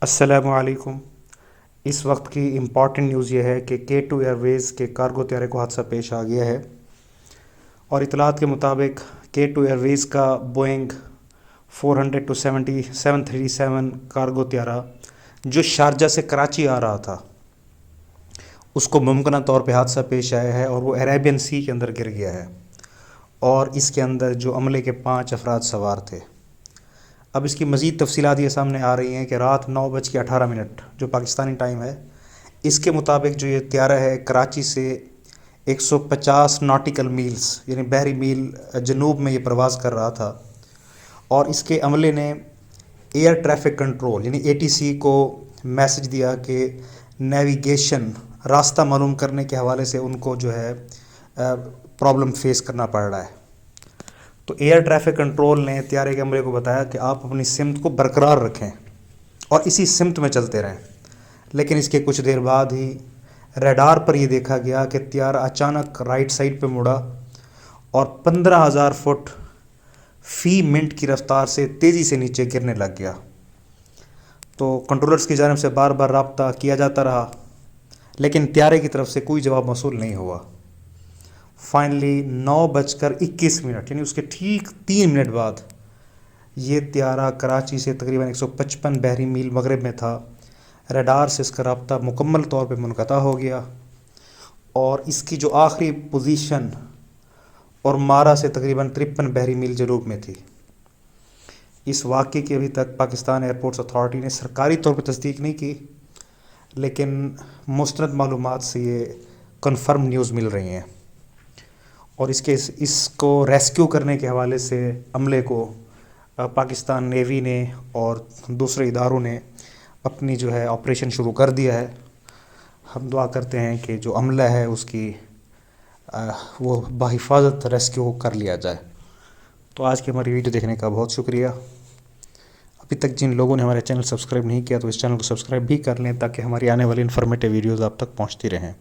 السلام علیکم۔ اس وقت کی امپورٹنٹ نیوز یہ ہے کہ K2 ایئر ویز کے کارگو طیارے کو حادثہ پیش آ گیا ہے، اور اطلاعات کے مطابق K2 ایئر ویز کا بوئنگ 737 کارگو طیارہ جو شارجہ سے کراچی آ رہا تھا اس کو ممکنہ طور پہ حادثہ پیش آیا ہے، اور وہ عربین سی کے اندر گر گیا ہے، اور اس کے اندر جو عملے کے 5 افراد سوار تھے۔ اب اس کی مزید تفصیلات یہ سامنے آ رہی ہیں کہ رات 9:18 جو پاکستانی ٹائم ہے، اس کے مطابق جو یہ طیارہ ہے کراچی سے 150 ناٹیکل میلز یعنی بحری میل جنوب میں یہ پرواز کر رہا تھا، اور اس کے عملے نے ایئر ٹریفک کنٹرول یعنی ATC کو میسج دیا کہ نیویگیشن راستہ معلوم کرنے کے حوالے سے ان کو جو ہے پرابلم فیس کرنا پڑ رہا ہے۔ تو ایئر ٹریفک کنٹرول نے طیارے کے عملے کو بتایا کہ آپ اپنی سمت کو برقرار رکھیں اور اسی سمت میں چلتے رہیں، لیکن اس کے کچھ دیر بعد ہی ریڈار پر یہ دیکھا گیا کہ طیارہ اچانک رائٹ سائڈ پہ مڑا اور 15,000 فٹ فی منٹ کی رفتار سے تیزی سے نیچے گرنے لگ گیا۔ تو کنٹرولرز کی جانب سے بار بار رابطہ کیا جاتا رہا، لیکن طیارے کی طرف سے کوئی جواب موصول نہیں ہوا۔ فائنلی 9:21 یعنی اس کے ٹھیک 3 منٹ بعد یہ طیارہ کراچی سے تقریباً 155 بحری میل مغرب میں تھا۔ ریڈار سے اس کا رابطہ مکمل طور پہ منقطع ہو گیا، اور اس کی جو آخری پوزیشن اور مارا سے تقریباً 53 بحری میل جنوب میں تھی۔ اس واقعے کی ابھی تک پاکستان ایئرپورٹس اتھارٹی نے سرکاری طور پہ تصدیق نہیں کی، لیکن مستند معلومات سے یہ کنفرم نیوز مل رہی ہیں، اور اس کو ریسکیو کرنے کے حوالے سے عملے کو پاکستان نیوی نے اور دوسرے اداروں نے اپنی جو ہے آپریشن شروع کر دیا ہے۔ ہم دعا کرتے ہیں کہ جو عملہ ہے اس کی وہ بحفاظت ریسکیو کر لیا جائے۔ تو آج کی ہماری ویڈیو دیکھنے کا بہت شکریہ۔ ابھی تک جن لوگوں نے ہمارے چینل سبسکرائب نہیں کیا تو اس چینل کو سبسکرائب بھی کر لیں، تاکہ ہماری آنے والی انفارمیٹیو ویڈیوز آپ تک پہنچتی رہیں۔